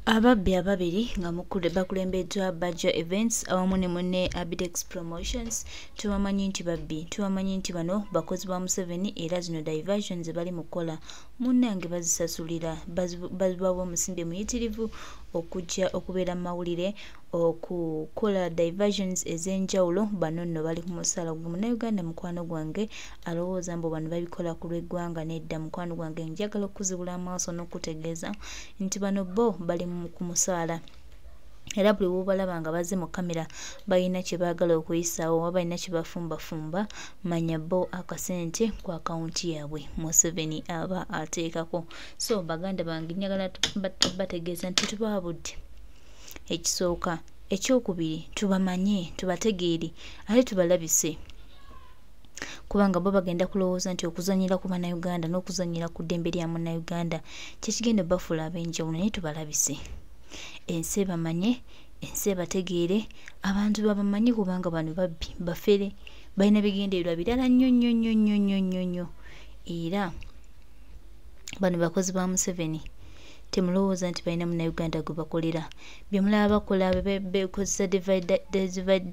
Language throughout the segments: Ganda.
Ababbi ababiri nga bakulembeddwa Bajjo Events awamu ne munne Abitex Promotions tubamanyi nti bano bakozi ba Museveni era zino diversions bali mu kukola munnange bazisasulira babawa omusimbe muyitirivu okujja okubeera mu mawulire okukola diversions ez'enjawulo bano nno bali ku musala gwe Munnayuganda mukwano gwange alowooza mbu bano babikola ku lw'eggwanga nedda mukwano gwange njagala okuzibula amaaso n'okutegeeza nti bano bo bali ku musaala era buli wobalaba nga bazze mu kamera balina kye baagala okuyisaawo oba balina kye bafumbafumba manya bo akasente ku akawunti yaabwe Museveni aba ateekako so baganda bange njagala bategeeza nti tubaabudde ekisooka ekyokubiri tubamanye tubategeere ate tubalabise kubanga bo bagenda kulowooza nti okuzanyira ku Bannayuganda n'okuzanyira ku ddembe lya Munnayuganda kyekigenda bafuula ab'enjawulo naye tubalabise ensi bamanye ensi bategeere abantu babamanyi kubanga bano babbi bafere balina bigendererwa birala nnyo era bano bakozi ba Museveni temulowooza nti balina Munnayuganda gwe bakolera bye mulaba bakola bekozesa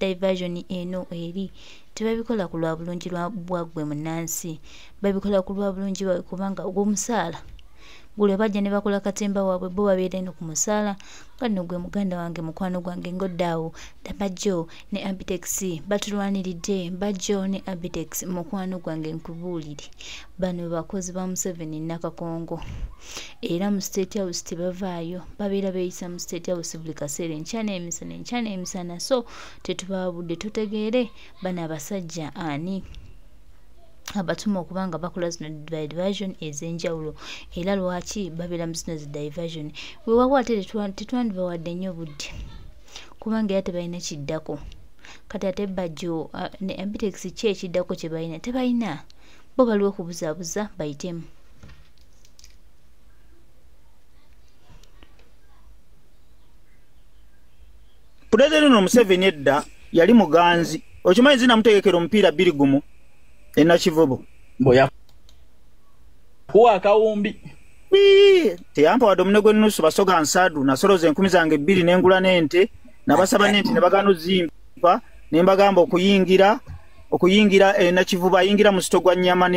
diversion eno eri tebabikola ku lwa bulungi bwaggwe munnansi babikola ku lwa bulungi kubanga ogw'omusaala gule bajja ne bakola katemba waabwe bo babeera eno ku musaala kano gwe muganda wange mukwano gwange ngodaawo Bajjo ne Abitex batulwaniridde Bajjo ne Abitex mukwano gwange nkubuulire bano bakozi ba Museveni nakakongo era mu State House tebavaayo babeera beeyisa mu State House buli kaseera enkyana emisana so tetubaabudde tutegeere bano abasajja ani abatuma okubanga bakola zino diversion ez'enjawulo era lwaki babeera mu zino diversion weewaawo ate tetwandibawadde nnyo budde kubanga era tebalina kiddako kati ate Bajjo ne Abitex ki ekiddako kye balina tebalina bo baliwo okubuzaabuza bayitemu Pulezidenti Museveni edda yali muganzi okimanyi zinamutegekera omupiira 2 gumu ena kivubo boya kuwa kawumbi teyampa wadde omunne gw'ennusu basoga nsadu nasoloza 10,000 zange 2 n'engula n'ente nabasaba n'ente ne bagano zimpa ne mbagamba okuyingira ena kivubo ayingira mu sito gwa nnyama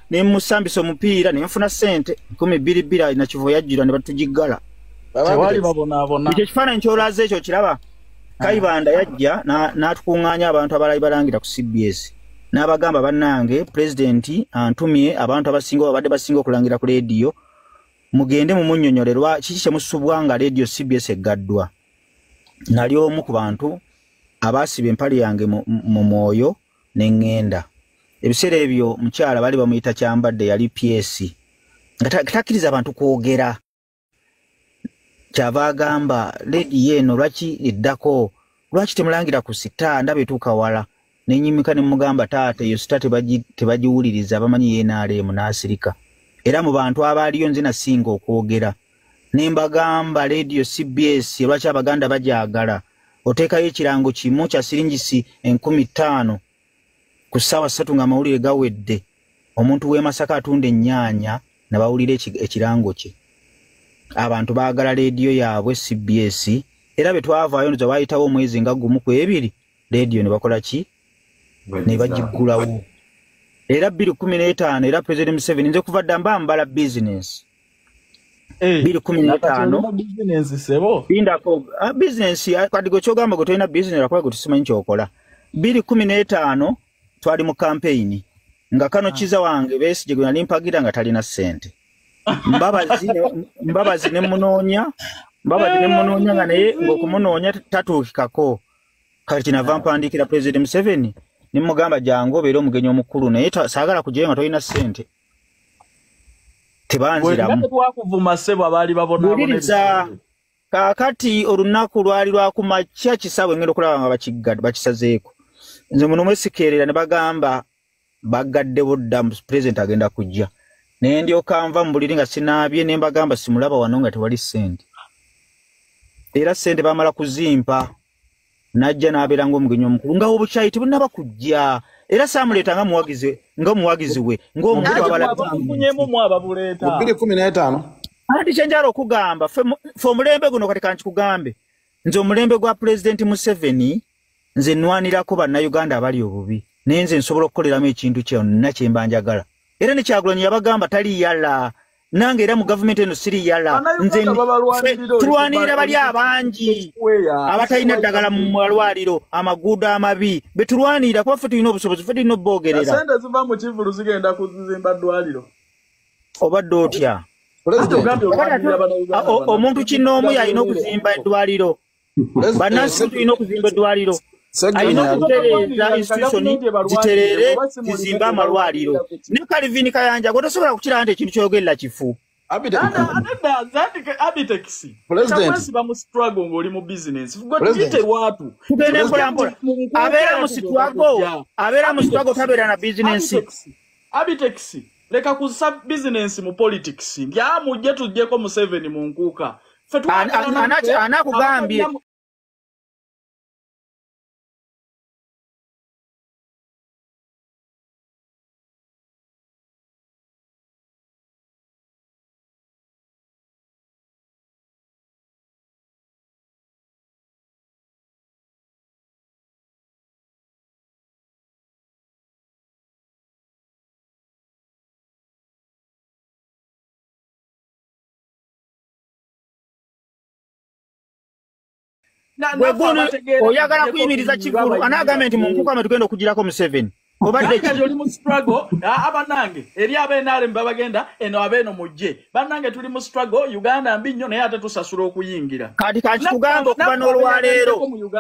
ne musambisa omupiira ne nfuna ssente 12 ena kivubo yajjira ne batugigala tewali babona ekyo kifaananyi ky'olaza ekyo kiraba Kayibanda yajja n'atukuŋŋaanya abantu abalala balangira ku CBS n'abagamba bannange pulezidenti antumye abantu abasinga babadde basinga okulangira ku leediyo mugende mu munnyonnyolerwa kiki kye musubwa nga leediyo CBS eggaddwa nali omu ku bantu abaasiba empale yange mu mwoyo n'eŋŋenda ebiseera ebyo mukyala bali bamuyita kyambadde yali PS nga takkiriza abantu kwogera kyava agamba leediyo eno lwaki eddako lwaki temulangira ku sita ndaba etuuka wala nenyimika ne mugamba taata yo sita tebagiwuliriza abamanyi yenaalemu n'asirika era mu bantu abaaliyo nze nasinga okwogera ne mbagamba leediyo CBS lwaki abaganda bajagala oteekayo ekirango kimu kya siringisi 15,000 ku ssaawa 3 nga amawulire gawedde omuntu w'e Masaka atunda ennyaanya nabawulira ekirango kye abantu baagala leediyo yaabwe CBS era bwe twavaayo nzo waayitawo omwezi nga gumu ku 2 leediyo ne bakola ki ne bagiggulawo era 2015 era President Museveni nze kuva dda mbala business 2015 business sebo bindako business kadigo kyogamba go tolina business akola go tusimanyi kyokola 2015 twali mu campaign nga kano kiza wange Besigye gwe nali mpagira nga talina ssente mbabazi ne munoonya nga naye ng'okumunoonya tatuukikako kati kinava mpandiikira President Museveni nimugamba jangu obeera omugenyi omukulu naye saagala kujjayo nga tolina ssente tebanziramu twakuvuma ssebo abaali babona kaakati olunaku lwali lwakumakya kisabwe ngenda okulaba nga bakisazeeko nze muno mwesikeerera ne bagamba bagadde budda President agenda kujja naye ndyoka nva mu buliri nga sinaabye ne mbagamba simulaba wano nga tewali ssente era ssente bamala kuzimpa najja nabeera ng'omugenyi omukulu nga obukyayi tebunaba kujja era saamuleeta nga muwagizi we ng'omuntu abalakunyemu mwababuleeta 2015 Ati chenjaro okugamba fe omulembe guno kati kanchikugambe nze omulembe gwa President Museveni nze nwanirako bannayuganda abali obubi naye nze nsobola okukoleramu ekintu kyonna kye mba njagala era ne Kyagulanyi yabagamba tali yala nange era mu gavumenti eno siri yala nze tulwanirira bali abangi abatalina ddagala mu malwaliro amaguudo amabi betulwanirira kuba ffe tulina obusobozi ffe tulina obbogerera sente ziva mu kivulu zigenda kuzimba ddwaliro obadde otya omuntu kinoomu yalina okuzimba eddwaliro bannansi tulina okuzimba eddwaliro alina okutereeza institutioni ziterere zizimba amalwaliro ne Calvin Kayanja gwe tosobola kukira nti ekintu kyogerera kifu tugende mpolampola abeera mu sitwago tabeera na bizinensi leka kusa business mu politics ya mujje tujjeko mu 7 mu nkuuka anakugambye oyagala kuyimiriza kivulu anagamba nti mu nkuuka mwe tugenda okugirako mu 7 obadde tuli mu struggle abanange eri abenale mbabagenda eno abeno mujje banange tuli mu struggle Uganda mbi nnyo naye ate tusasula okuyingira kati kugamba okuba n'olwaleero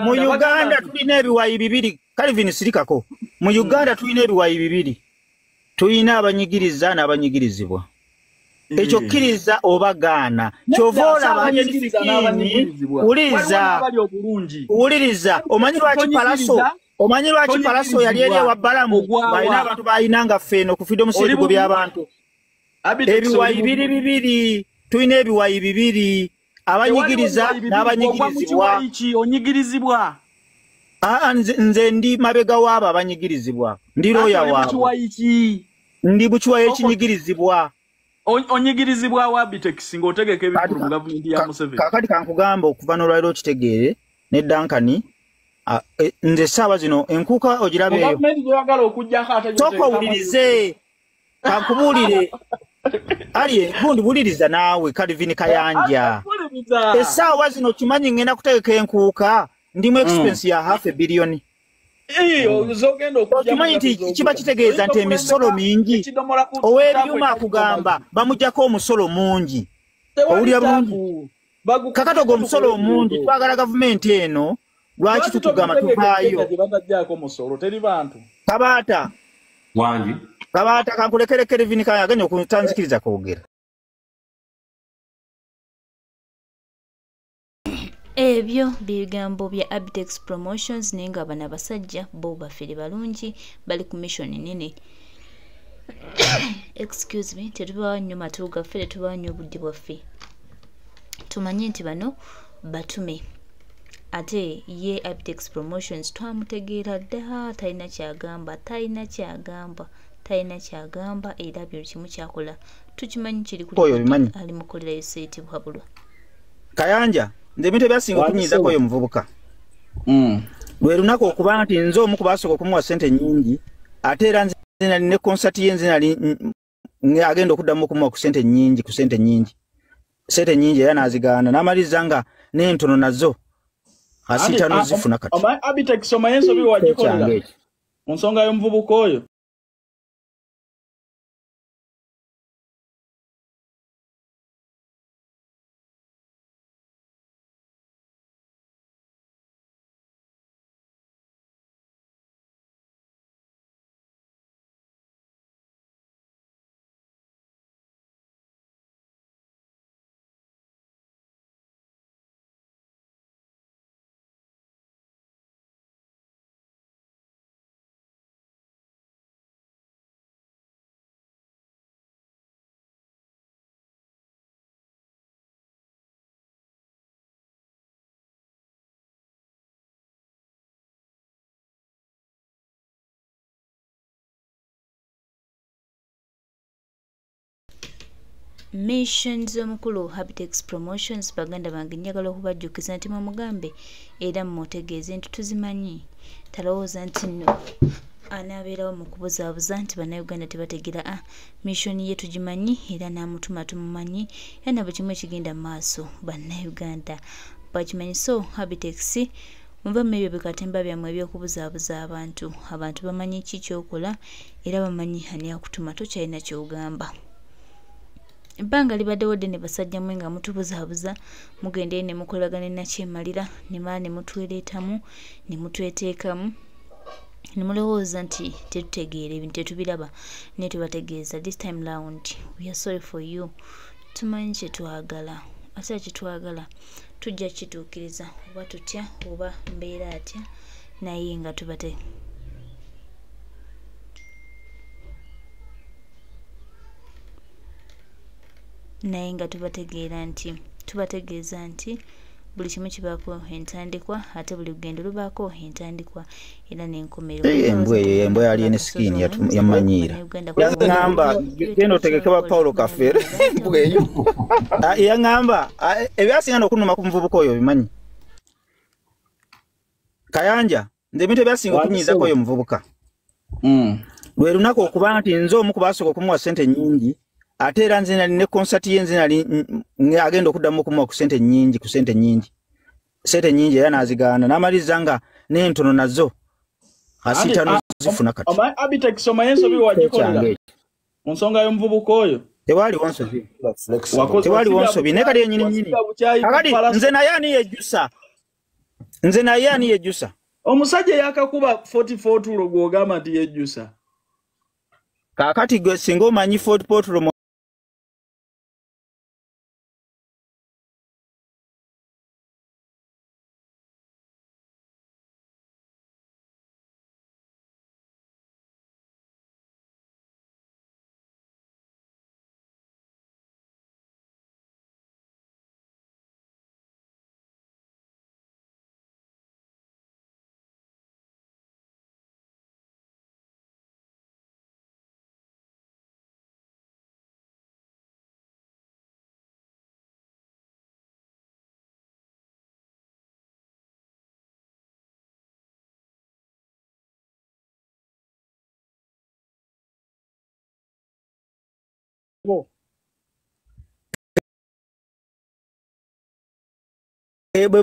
mu Uganda tulina ebiwayi 2 Calvin sirikako mu Uganda tulina ebiwayi 2 tulina abanyigiriza n'abanyigirizibwa ekyo kkiriza obagaana kyovoola abanyigirizibwa uliriza omanyi lwaki palaso yali eri ewa Balamu balina abantu bayinanga ffeeno ku freedom sirigo by'abantu ebiwayi 2 tulina ebiwayi 2 abanyigiriza n'abanyigirizibwa nze ndi mabega waabo abanyigirizibwa ndi looya waabo ndi bukiwayi ekinyigirizibwa onyigirizibwa wa Abitex ng'otegeka ebikulu mu gavumenti ya Museveni kakati kankugamba okuva n'olwaliro okitegeere ne Dankani nze saawa zino enkuuka ogirabeeyo sooka owulirize kankubuulire aliye gundi buliriza naawe Calvin Kayanja essaawa zino kimanyi ngenda kutegeka enkuuka ndimu expense ya $500 million okimanyi nti kiba kitegeeza nti emisolo mingi ow'ebyuma akugamba bamujjako omusolo mungi owulira bulungi kakati ogwo omusolo mungi twagala gavumenti eno lwaki tutugamba tuvaayo kabaata kankulekere Calvin Kayanja aganya okutanzikiriza kwogera ebyo bigambo bya Abitex Promotions naye nga bano abasajja bo bafeere balungi bali ku mission nene excuse me tetubawa nnyo matu gaffe tetubawa nnyo obudde bwaffe tumanye nti bano batume ate ye Abitex Promotions twamutegeera dda talina kyagamba era byo kimu kyakola tukimanyi kiri kuli ali mukolera yoseti bwabulwa Kayanja nze ebintu ebyasinga okunyiizako oyo omuvubuka lwe lunaku okuba nti nze omu ku baasooka okumuwa ssente nnyingi ate era nze nali ne konsati ye nze nali agenda okuddamu okumuwa ku ssente nnyingi era n'azigaana n'amaliriza nga n'entono nazo asiita zifuna kati Abitex omanyi ensobi wagikolera mu nsonga y'omuvubuka oyo Missions omukulu Abiteb Promotions baganda bange njagala okubajjukiza nti mugambe era mmutegeeze nti tuzimanyi talowooza nti nno anabeerawo mu kubuzaabuza nti bannayuganda tebategera mission ye tugimanyi era n'amutuma tumumanyi era nabo kimu ekigenda mu maaso bannayuganda bakimanyi. So Abiteb muva mu ebyo bikatemba byammwe ebyokubuzaabuza abantu bamanyi ki kyokola era bamanyi ani akutuma tokyalina kyogamba. Ebbanga libaddewo ddene basajja mmwe nga mutubuzaabuza mugende ne mukolagana nakyemalira ne mala ne mutwereetamu ne mutweteekamu ne mulowooza nti tetutegeera ebintu tetubiraba naye tubategeeza this time round we are sorry for you. Tumanyi kyetwagala ate kyetwagala tujja kituukiriza oba tutya oba mbeera atya naye nga tubategeera nti tubategeeza nti buli kimu kibaako entandikwa ate buli lugendo lubaako entandikwa era n'enkomerero. Embwa yali ene skin yamanyiira yaŋŋamba genda otegekebwa Paulo Kafere bweyo yaŋŋamba ebyasinga n'okunuma ku muvubuka oyo bimanyi Kayanja nze ebintu ebyasinga okunyiizako oyo muvubuka lwe lunaku okuba nti nze omu ku baasooka okumuwa ssente nnyingi ate era nze nali ne concert ye nze nali agenda okuddamu okumuwa ku ssente nnyingi era n'azigaana n'amaliriza nga n'entono nazo asita nozifuna kati. Abiteb soma ensobi wagikolera mu nsonga y'omuvubuka oyo tewaliwo nsobi naye kali ennyini akati nze naye ani yejjusa omusajja yakakuba 44 tulo gw'ogamba nti yejjusa kaakati gwe singa omanyi 44 tulo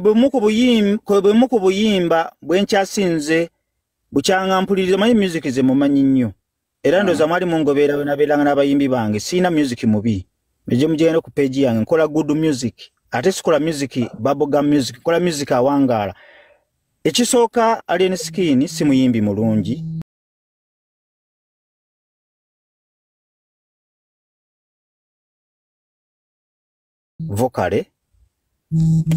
bwe mu ku buyimba bwenkyasinze bukyanga mpuliriza manyi music ze mumanyi nnyo era ndoza mwali mungobeera we nabeeranga n'abayimbi bange siina music mubi ejo mugende ku page yange nkola good music ate sikola music bubblegum music nkola music awangaala. Ekisooka Alien Skin si muyimbi mulungi vocale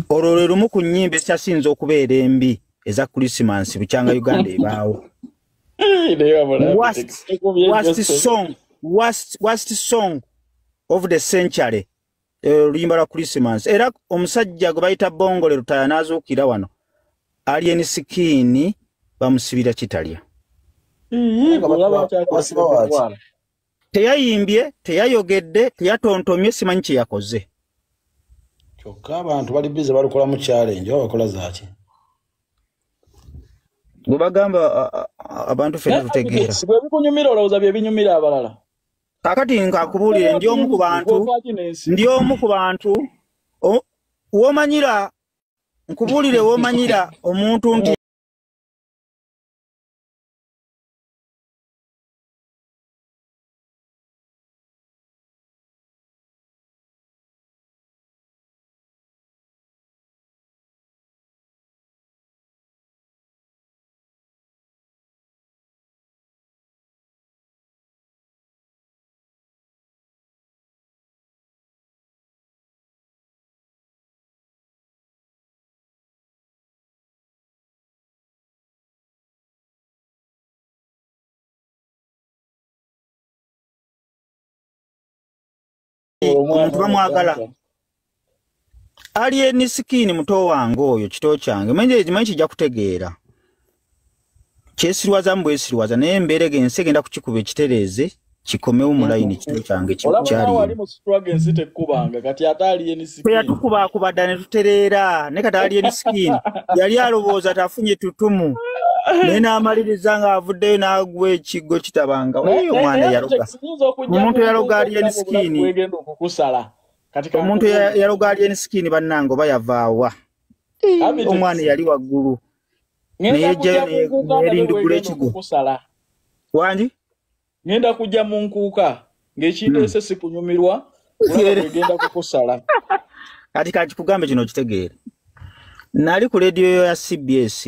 olwo lwe lumu ku nnyimba ekyasinza okubeera embi eza Christmas bukyanga Uganda ebaawo. Worst song of the century oluyimba lwa Christmas era omusajja gwe bayita Bongole Lutaya n'azuukira wano Alien Skin bamusibira kitalya. Teyayimbye teyayogedde teyatontomye simanyi kye yakoze. Kyokka abantu bali bize balikola mu challenge bakola zaaki bwe bagamba abantu fena tutegeera bwe bikunyumira olowooza bye binyumira abalala kakati nkakubuulire ndi omu ku bantu womanyira nkubuulire womanyira omuntu nti omuntu bamwagala Alien Skin muto wange oyo kito kyange manyi kijja kutegeera kyesirwaza mbwesirwaza naye embeera gense genda kukikuba ekitereeze kikomewo mu layini kito kyange kyali wali mu struggle nsite kubanga kati atali eni skin yatukuba kubadda ne tutereera ne kati ali eni skin yali alowooza tafunye tutumu naye n'amaliriza ng'avuddeyo n'agwa ekigo kitabanga omwana yaluga omuntu yaloga ali eni skin omuntu yaloga ali eni skin bannange oba yavaawa omwana yali waggulu naye nerindugula ekigo wangi ngenda kujja mu nkuuka ng'ekinteese si kunyumirwa ngenda kukusala kati kugambe kino kitegeera nali ku leediyo ya CBS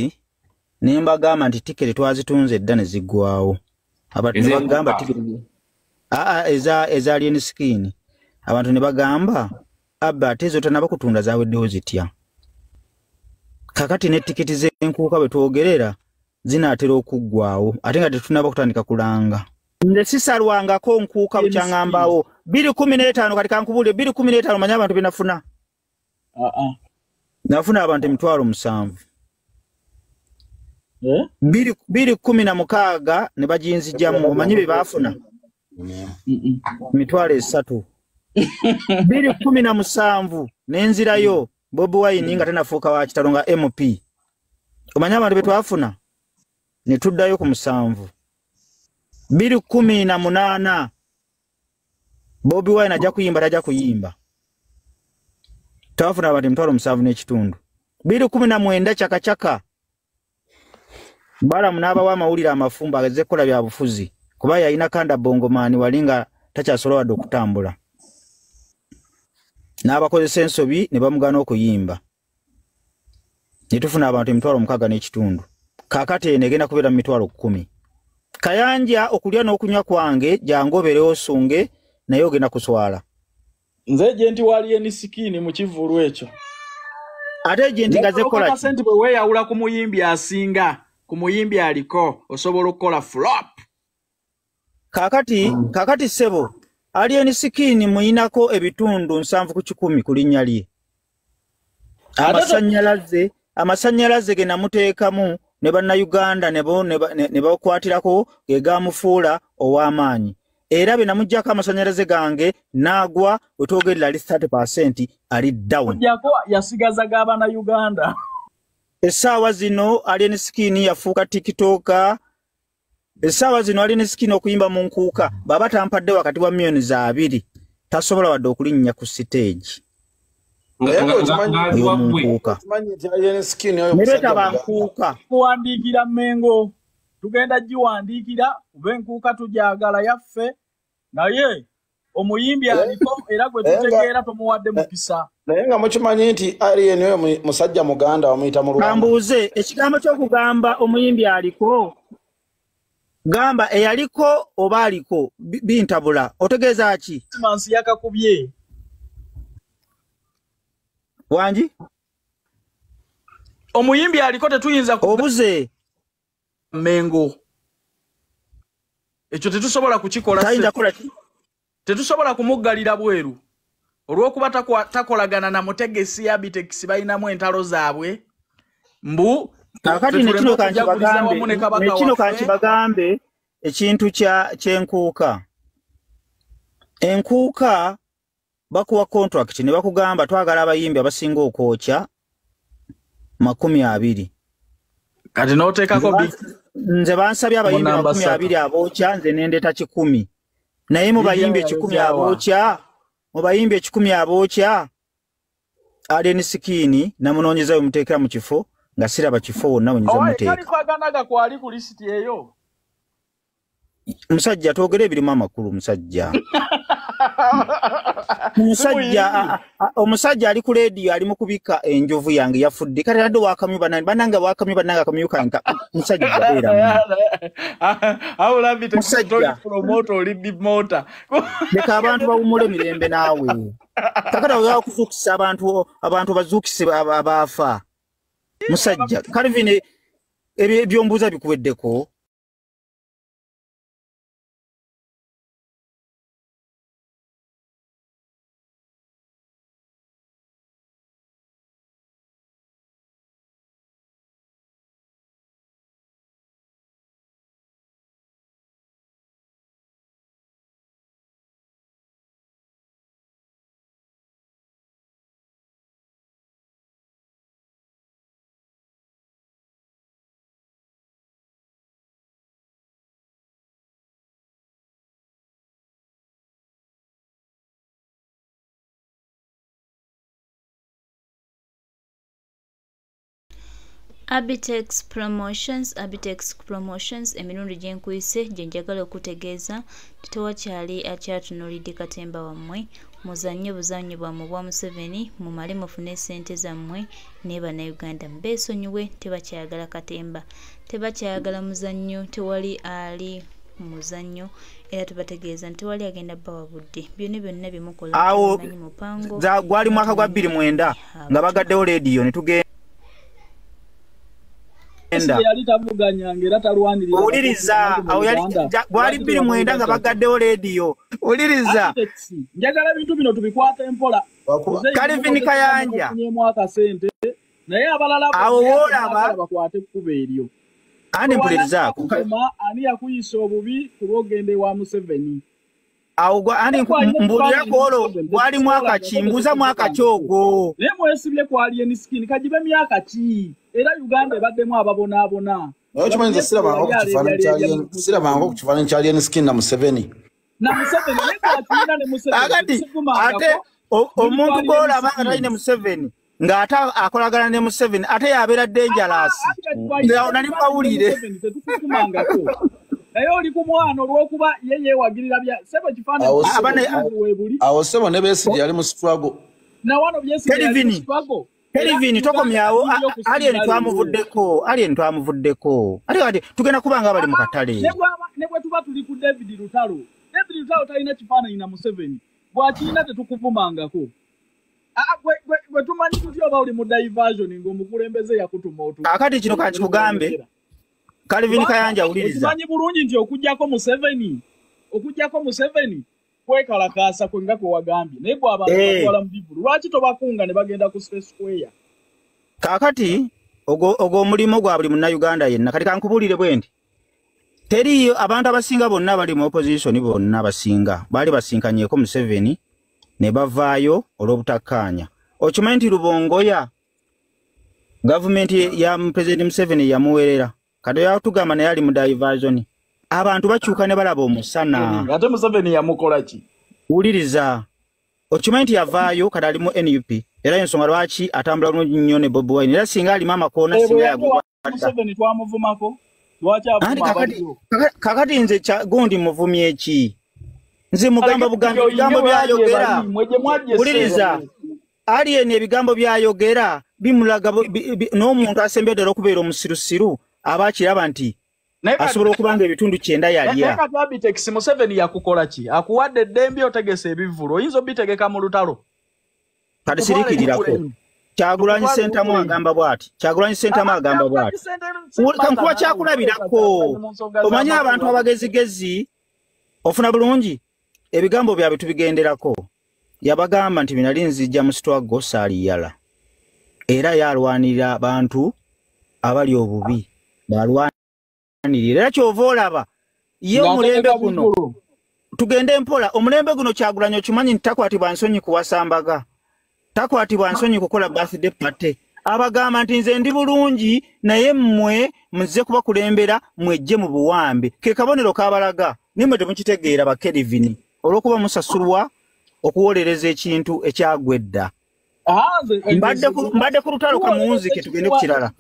ne mbagamba nti tiketi twazitunze edda ne ziggwawo abantu ne bagamba tiketi eza alien skin abantu ne bagamba abba ate zo tanaba kutunda zaweddewo zitya kakati ne tiketi z'enkuuka bwe twogerera zinaatera okuggwawo ate nga tetunaba kutandika kulanga nze sisalwangako nkuuka bukyaŋŋambawo 215 kati kankubule 215 manya abantu benafuna nafuna abantu 7,000 216 ne bajinzijjamu omanyi be baafuna 3,000 217 nenzirayo Bobi Wine nga tenafuuka wa kitalo nga MP omanyi abantu betwafuna ne tuddayo ku 7 218 Bobi Wine ajja kuyimba tajja kuyimba twafuna abantu 7,000 n'ekitundu 219 chakachaka bala munaba wa mawulira amafumba ageze kola bya bufuzi kuba yalina kanda bongomani walinga takyasobola okutambula n'abakozesa ensobi ne bamugana okuyimba ne tufuna abantu 6,000 n'ekitundu kakati negenda kubeera 10,000 kayanja okulya n'okunywa kwange jangobere osunge naye ogenda kuswala nze je nti wali eni sikini mu kivulu ekyo ate je nti gaze kola ki sente bwe weyawula ku muyimbi asinga ku muyimbi aliko osobola okukola flop kakati sebo ali eni sikini muyinako ebitundu 7 ku 10 ku linnya lye amasanyalaze ge namuteekamu ne bannayuganda ne bakwatirako ge gamufuula ow'amaanyi era be namujjako amasanyalaze gange nagwa wetwogerera ali 30% ali down jako yasigaza g'abana Uganda essaawa zino alien skin yafuuka tiktoka essaawa zino alien skin okuyimba mu nkuuka baba tampadde wakati wa millioni za 2 tasobola wadde okulinnya ku stage nebeta bankuuka kuwandiikira Mengo tugenda giwandiikira kuba enkuuka tujagala yaffe naye omuyimbi aliko era gwe tutegeera tumuwadde mukisa naye nga mukimanyi nti alien oyo musajja muganda wamuyita mu kambuuze ekigambo ky'okugamba omuyimbi aliko gamba eyaliko oba aliko bintabula otegeeza ki mansi yakakubye wangi omuyimbi aliko tetuyinza obuze Mengo ekyo tetusobola kukikola tetusobola kumuggalira bweru olw'okuba takolagana na mutegesi Abiteb balinamu entalo zaabwe mbu kakati nekino kankibagambe ekintu ky'enkuuka enkuuka bakuwa contract ne bakugamba twagala abayimbi abasinga okwokya 20 kati n'oteekako nze bansabye abayimbi 20 abookya nze nendeeta 10 naye mu bayimbi 10 abookya alien skin namunoonyezayo muteekera mu kifo nga siraba kifo wonna wenyinza muteeka musajja twogere ebirimu amakulu omusajja ali ku leediyo ali mu kubika enjovu yange yafudde kati adde wakamyu banange akamyukanka musajja leka abantu bawumule mirembe naawe kakati oyaa okuzuukisa abantu bazuukise abaafa musajja Calvin ebyombuuza bikuweddeko Abiteb Promotions emirundi gyenkuyise gye njagala okutegeeza tewakyali akyatunuulidde katemba wammwe muzannyo buzannyo bwammwe bwa Museveni mumale mufune ssente zammwe ne bannayuganda mbeesonyiwe tebakyayagala katemba tebakyayagala muzannyo tewali ali muzannyo era tubategeeza nti tewali agenda bawabudde byonna byemukola awo mupango gwali mwaka gwa 2009 nga bagaddewo leediyo ne tugenda Uliriza awo yali gwali 2009 nga bagaddewo leediyo uliriza njagala bintu bino tubikwata empola Calvin Kayanja mwaka sente naye abalala awo wolaba bakwate kuba eryo ani mpuliriza ani yakuyisa obubi kulwogende wa Museveni awo ani mbulira kwolo gwali mwaka kimbuza mwaka kyogo ne mwesibye kwali eniskini kajibe myaka ki era Uganda ebaddemu ababonaabona nayo kimanyiza sirabango ku kifaananyi kyali eniskini na Museveni agati ate omuntu gwolaba nga talina Museveni ng'ate akolagana ne Museveni ate yabeera dangerous nali mawulire naye oli ku mwana olw'okuba ye yeewagirira bya sebo kifaananyi awo sebo ne Besigye yali mu struggle na wano Besigye yali mu struggle Kelvin tokomyawo alien twamuvuddeko ate tugenda kubanga abali mu katale ne bwe tuba tuli ku David Lutalo talina kifaananyi na Museveni bw'akiina tetukuvumangako gwe tumanyi tutya oba oli mu diversion ng'omukulembeze yakutuma otu akati kino kakikugambe Calvin Kayanja uliriza tumanyi bulungi nti okujjako Museveni kwekalakaasa kwenga kwe wagambye naye gwe abantu batwala mu bivulu lwaki tobakunga ne bagenda ku Space Square kakati ogo omulimu gwa buli munnayuganda yenna kati kankubulire bwe nti teriyo abantu abasinga bonna bali mu opposition bonna abasinga bali basinkanyeko Museveni ne bavaayo olw'obutakkaanya okimanyi nti Lubongoya gavumenti ya President Museveni yamuwerera kati yatugamba naye ali mu diversion abantu bakyuka ne balaba omusana ate Museveni yamukola ki uliriza okimanyi nti yavaayo kati ali mu NUP era ensonga lwaki atambula bulungi nnyo ne Bobi Wine era singa ali mama koona singa yagwa Museveni twamuvumako lwaki avuma kakati nze gundi muvumye eki nze mugamba bigambo byayogera uliriza alien ebigambo byayogera bimulaga n'omuntu asembedde okubeera omusirusiru abakiraba nti asobola okubanga ebitundu 9 yalya kati Abiteb Museveni yakukola ki akuwadde eddembe otegese ebivulu oyinza obitegeka mu lutalo kati sirikirirako Kyagulanyi Sentamu agamba bw'ati kankuwa kyakulabirako omanyi abantu abagezigezi ofuna bulungi ebigambo byabwe tubigenderako yabagamba nti binali nzijja mu struggle saali yala era yalwanirira abantu abali obubi balwanirira era kyova olaba ye omulembe guno tugende mpola omulembe guno Kyagulanyi okimanyi nti takwatibwa nsonyi kuwasambaga takwatibwa nsonyi kukola birthday party abagamba nti nze ndi bulungi naye mmwe muze kuba kulembera mwejje mu buwambe ke kabonero kabalaga nimwe temukitegeera ba Kelvin olwokuba musasulwa okuwolereza ekintu ekyagwedda mbadde ku lutalo kamuwunzike tugende ku kirala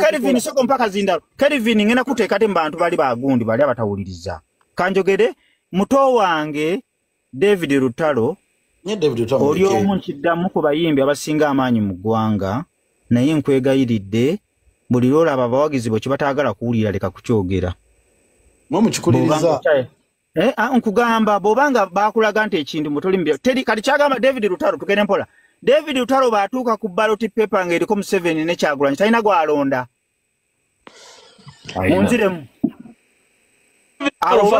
Kelvin soko mpaka zindalo Kelvin ngena kuteekate mu bantu bali bagundi bali abatawuliriza kanjogere muto wange David Lutalo oli omu nkiddamu ku bayimbi abasinga amaanyi mu ggwanga naye nkwegayiridde buli lwolaba abawagizi bwe kibataagala kuwulira leka kukyogera nkugamba bw'obanga bakulaga nti ekintu mutolimbi kati kyagamba David Lutalo tugende mpola David Lutalo baatuuka ku ballot paper ng'eriko Museveni ne Kyagulanyi talina gwalonda munziremu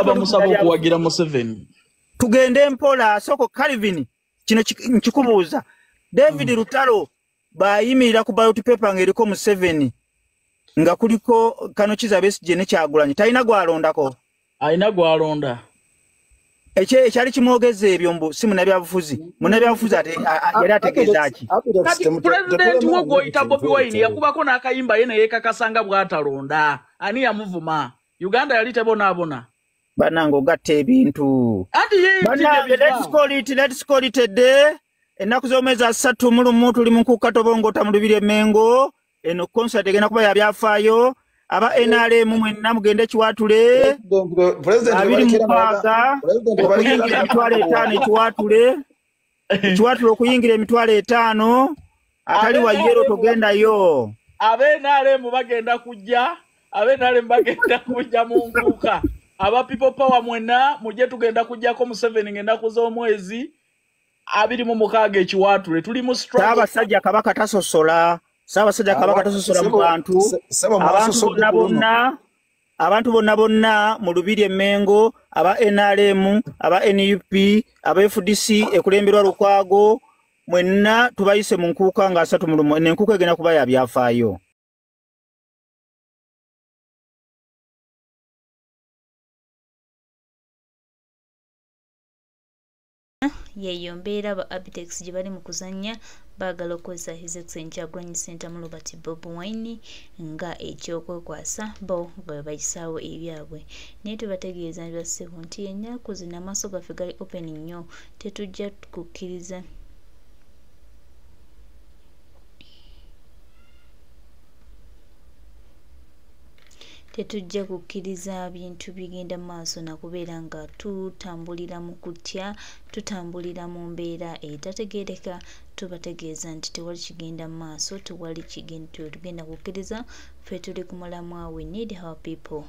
bamusaba okuwagira Museveni tugende mpola soko Calvin kino nkikubuuza David Lutalo bayimirira ku ballot paper ng'eriko Museveni nga kuliko Kano Kiza Besigye ne Kyagulanyi talina gwalondako alina gwalonda ekyali kimwogeza ebyo mbu si munnabyabufuzi ate yali ategeeza ki pulezidenti wo gw'oyita Bobi Wine yakubako n'akayimba ye neyeekakasanga bw'atalonda ani yamuvuma Uganda yali tebonaabona bannange ogatta ebintu let's call it a day ennaku z'omwezi 3 tuli mu nkukka tobongota mu lubiri Mengo eno concert egenda kuba ya byafaayo aba NRM mwenna mugende kiwatule abiri mukaaga okuyingira emitwalo 5 ekiwatule okuyingira emitwalo 5 atali wa yero togendayo NRM bagenda kujja mu nkuuka aba people power mwenna mujje tugenda kujjako mu 7 ngenda kuza omwezi 26 ekiwatule tuli mu struggle Ssaabasajja Kabaka tasosola mu bantu abantu bonna mu Lubiri Emmengo aba NRM aba NUP aba FDC ekulemberwa Lukwago mwenna tubayise mu nkuuka nga 3 mu lumu enkuuka egenda kuba ya byafaayo. yeyo mbeera ba Abitex gye bali mu kuzannya baagala okukozesa His Excellency Kyagulanyi Ssentamu mu Robert Bobi Wine nga ekyokwekwasa bo nga bayisaawo ebyabwe naye tubategeeza nti ssebo nti ennaku zino amaaso gaffe gali open nnyo tetujja kukkiriza tetujja kukkiriza bintu bigenda maaso na kubeera nga tutambulira mu kutya tutambulira mu mbeera etategeereka tubategeeza nti tewali kigenda maaso tewali tugenda kukkiriza ffe tuli ku mulamwa we need our people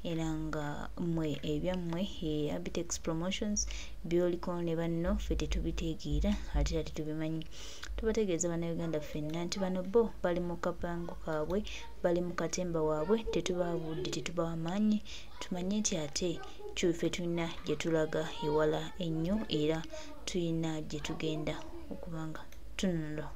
era nga mmwe ebyammwe Abitex Promotions byoliko ne banno ffe tetubitegeera ate tetubimanyi tubategeeza bannayuganda ffenna nti bano bo bali mu kapango kaabwe bali mu katemba waabwe tetubaabudde tetubawamaanyi tumanye nti ate ffe tulina gye tulaga ewala ennyo era tulina gye tugenda okubanga tununula